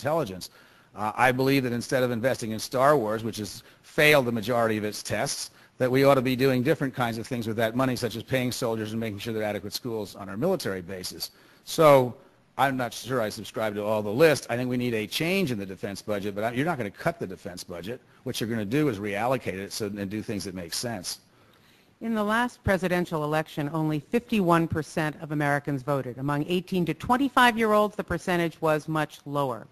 intelligence. I believe that instead of investing in Star Wars, which has failed the majority of its tests, that we ought to be doing different kinds of things with that money, such as paying soldiers and making sure there are adequate schools on our military bases. So I'm not sure I subscribe to all the list. I think we need a change in the defense budget, but you're not going to cut the defense budget. What you're going to do is reallocate it and do things that make sense. In the last presidential election, only 51% of Americans voted. Among 18 to 25-year-olds, the percentage was much lower.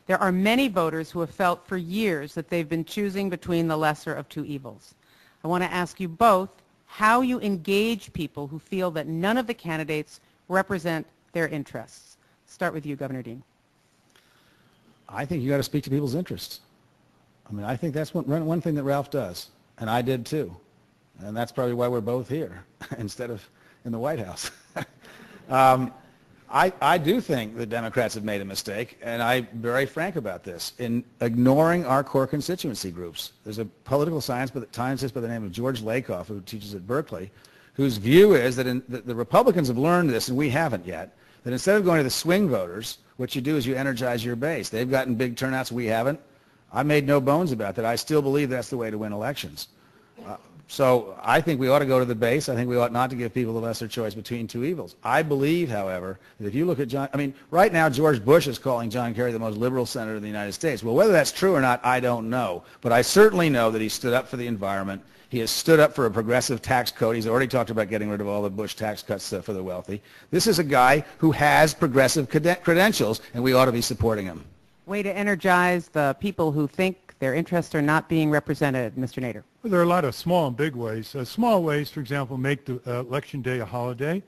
There are many voters who have felt for years that they've been choosing between the lesser of two evils. I want to ask you both how you engage people who feel that none of the candidates represent their interests. Start with you, Governor Dean. I think you got to speak to people's interests. I mean, I think that's one thing that Ralph does, and I did too. And that's probably why we're both here instead of in the White House. I do think the Democrats have made a mistake, and I'm very frank about this, in ignoring our core constituency groups. There's a political scientist by the name of George Lakoff, who teaches at Berkeley, whose view is that the Republicans have learned this, and we haven't yet, that instead of going to the swing voters, what you do is you energize your base. They've gotten big turnouts, we haven't. I made no bones about that. I still believe that's the way to win elections. So I think we ought to go to the base. I think we ought not to give people the lesser choice between two evils. I believe, however, that if you look at right now George Bush is calling John Kerry the most liberal senator in the United States. Well, whether that's true or not, I don't know. But I certainly know that he stood up for the environment. He has stood up for a progressive tax code. He's already talked about getting rid of all the Bush tax cuts for the wealthy. This is a guy who has progressive credentials, and we ought to be supporting him. Way to energize the people who think their interests are not being represented. Mr. Nader. Well, there are a lot of small and big ways. Small ways, for example, make the election day a holiday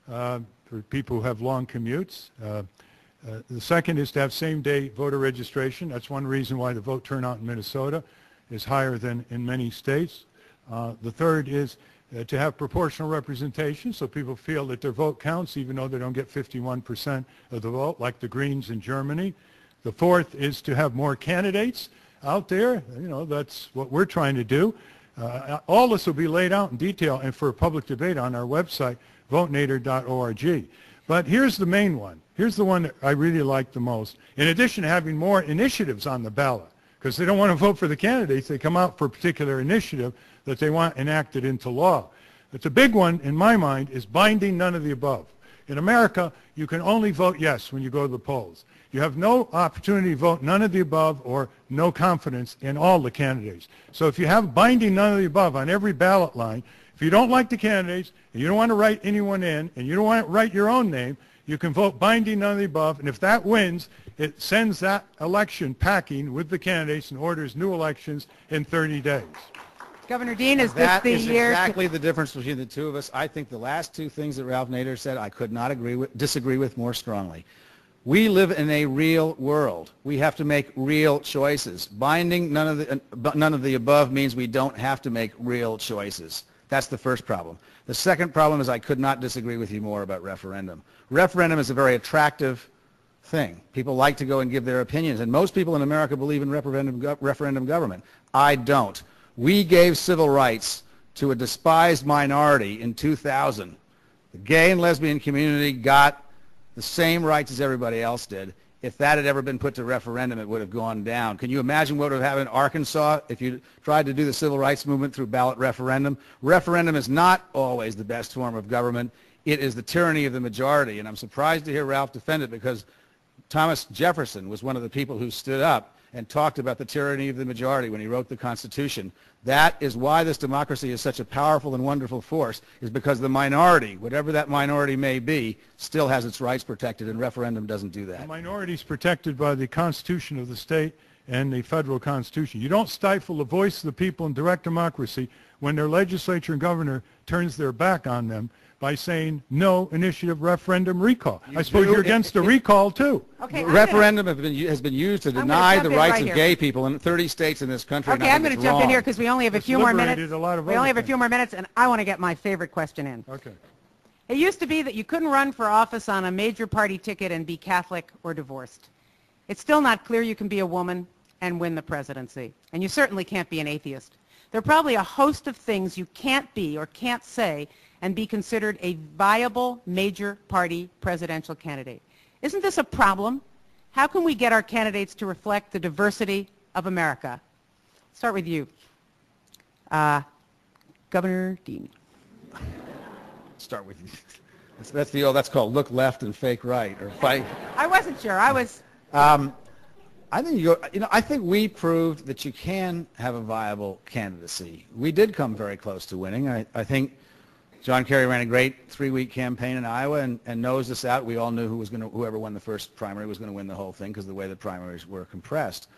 for people who have long commutes. The second is to have same-day voter registration. That's one reason why the vote turnout in Minnesota is higher than in many states. The third is to have proportional representation so people feel that their vote counts even though they don't get 51% of the vote, like the Greens in Germany. The fourth is to have more candidates out there. You know, that's what we're trying to do. All this will be laid out in detail and for public debate on our website, votenader.org. But here's the main one. Here's the one that I really like the most. In addition to having more initiatives on the ballot, because they don't want to vote for the candidates, they come out for a particular initiative that they want enacted into law. But the big one, in my mind, is binding none of the above. In America, you can only vote yes when you go to the polls. You have no opportunity to vote none of the above or no confidence in all the candidates. So if you have binding none of the above on every ballot line, if you don't like the candidates and you don't want to write anyone in and you don't want to write your own name, you can vote binding none of the above, and if that wins, it sends that election packing with the candidates and orders new elections in 30 days. Governor Dean, is this the year? That is exactly the difference between the two of us. I think the last two things that Ralph Nader said, I could not disagree with more strongly. We live in a real world. We have to make real choices. Binding none of the above means we don't have to make real choices. That's the first problem. The second problem is I could not disagree with you more about referendum. Referendum is a very attractive thing. People like to go and give their opinions, and most people in America believe in referendum government. I don't. We gave civil rights to a despised minority in 2000. The gay and lesbian community got the same rights as everybody else did. If that had ever been put to referendum, it would have gone down. Can you imagine what would have happened in Arkansas if you tried to do the civil rights movement through ballot referendum? Referendum is not always the best form of government. It is the tyranny of the majority, and I'm surprised to hear Ralph defend it because Thomas Jefferson was one of the people who stood up and talked about the tyranny of the majority when he wrote the Constitution. That is why this democracy is such a powerful and wonderful force, is because the minority, whatever that minority may be, still has its rights protected, and referendum doesn't do that. The minority is protected by the Constitution of the state and the federal Constitution. You don't stifle the voice of the people in direct democracy when their legislature and governor turns their back on them by saying no initiative, referendum, recall. I suppose you're against a recall too. Okay, referendum has been used to deny the rights of gay people in 30 states in this country. Okay, I'm going to jump in here because we only have a few more minutes. We only have a few more minutes, and I want to get my favorite question in. Okay. It used to be that you couldn't run for office on a major party ticket and be Catholic or divorced. It's still not clear you can be a woman and win the presidency, and you certainly can't be an atheist. There are probably a host of things you can't be or can't say and be considered a viable major party presidential candidate. Isn't this a problem? How can we get our candidates to reflect the diversity of America? Start with you. Governor Dean. Start with you. That's called look left and fake right, or fight. I wasn't sure. I was. I think we proved that you can have a viable candidacy. We did come very close to winning. I think John Kerry ran a great 3-week campaign in Iowa and nosed us out. We all knew whoever won the first primary was going to win the whole thing because of the way the primaries were compressed.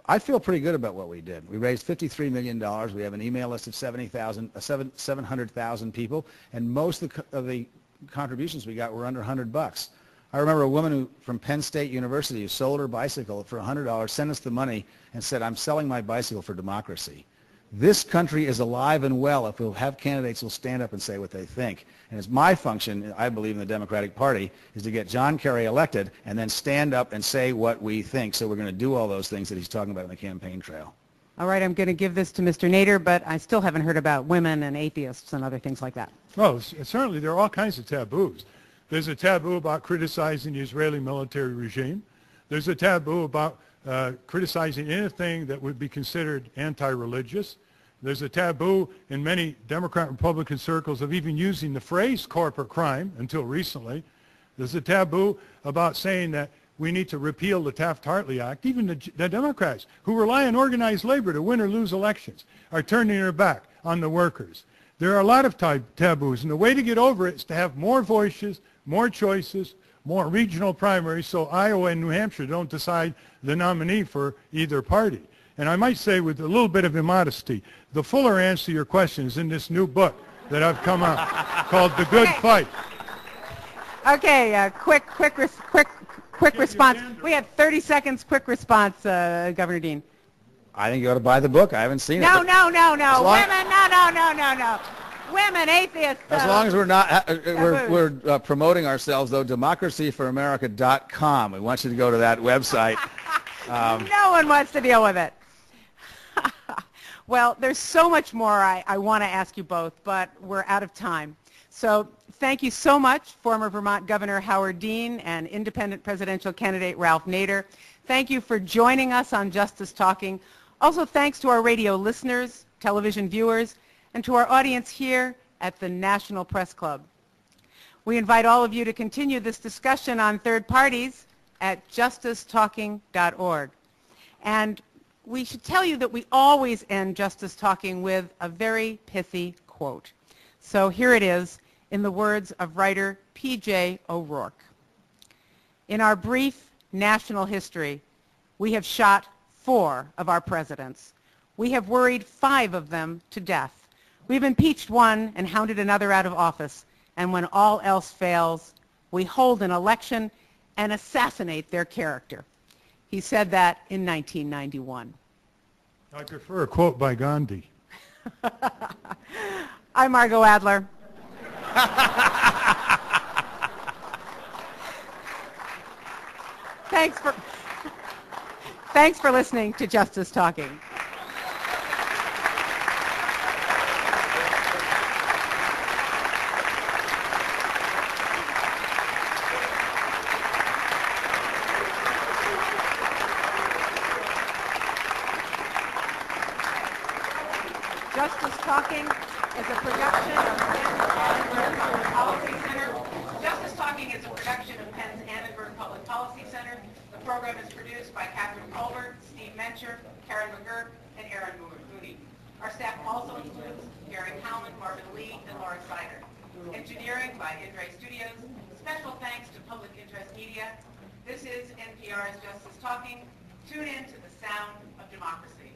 I feel pretty good about what we did. We raised $53 million. We have an email list of 700,000 people, and most of the contributions we got were under $100. I remember a woman from Penn State University who sold her bicycle for $100, sent us the money, and said, "I'm selling my bicycle for democracy." This country is alive and well if we'll have candidates who will stand up and say what they think. And it's my function, I believe in the Democratic Party, is to get John Kerry elected and then stand up and say what we think. So we're going to do all those things that he's talking about on the campaign trail. All right, I'm going to give this to Mr. Nader, but I still haven't heard about women and atheists and other things like that. Well, certainly there are all kinds of taboos. There's a taboo about criticizing the Israeli military regime. There's a taboo about criticizing anything that would be considered anti-religious. There's a taboo in many Democrat Republican circles of even using the phrase corporate crime until recently. There's a taboo about saying that we need to repeal the Taft-Hartley Act. Even the Democrats, who rely on organized labor to win or lose elections, are turning their back on the workers. There are a lot of taboos, and the way to get over it is to have more voices, more choices, more regional primaries, so Iowa and New Hampshire don't decide the nominee for either party. And I might say, with a little bit of immodesty, the fuller answer to your question is in this new book that I've come out called The Good Fight. Okay, quick response. We have 30 seconds, quick response, Governor Dean. I think you ought to buy the book. I haven't seen it. No. Women, no. Women, atheists. As long as we're not, we're promoting ourselves, though, democracyforamerica.com. We want you to go to that website. No one wants to deal with it. Well, there's so much more I want to ask you both, but we're out of time. So thank you so much, former Vermont Governor Howard Dean and independent presidential candidate Ralph Nader. Thank you for joining us on Justice Talking. Also, thanks to our radio listeners, television viewers, and to our audience here at the National Press Club. We invite all of you to continue this discussion on third parties at justicetalking.org. And we should tell you that we always end Justice Talking with a very pithy quote. So here it is in the words of writer P.J. O'Rourke. In our brief national history, we have shot 4 of our presidents. We have worried 5 of them to death. We've impeached one and hounded another out of office. And when all else fails, we hold an election and assassinate their character. He said that in 1991. I prefer a quote by Gandhi. I'm Margot Adler. Thanks for listening to Justice Talking. Justice Talking is a production of Penn's Annenberg Public Policy Center. Justice Talking is a production of Penn's Annenberg Public Policy Center. The program is produced by Catherine Colbert, Steve Mencher, Karen McGurk, and Aaron Mooney. Our staff also includes Gary Howman, Marvin Lee, and Laura Sider. Engineering by Indre Studios. Special thanks to Public Interest Media. This is NPR's Justice Talking. Tune in to the sound of democracy.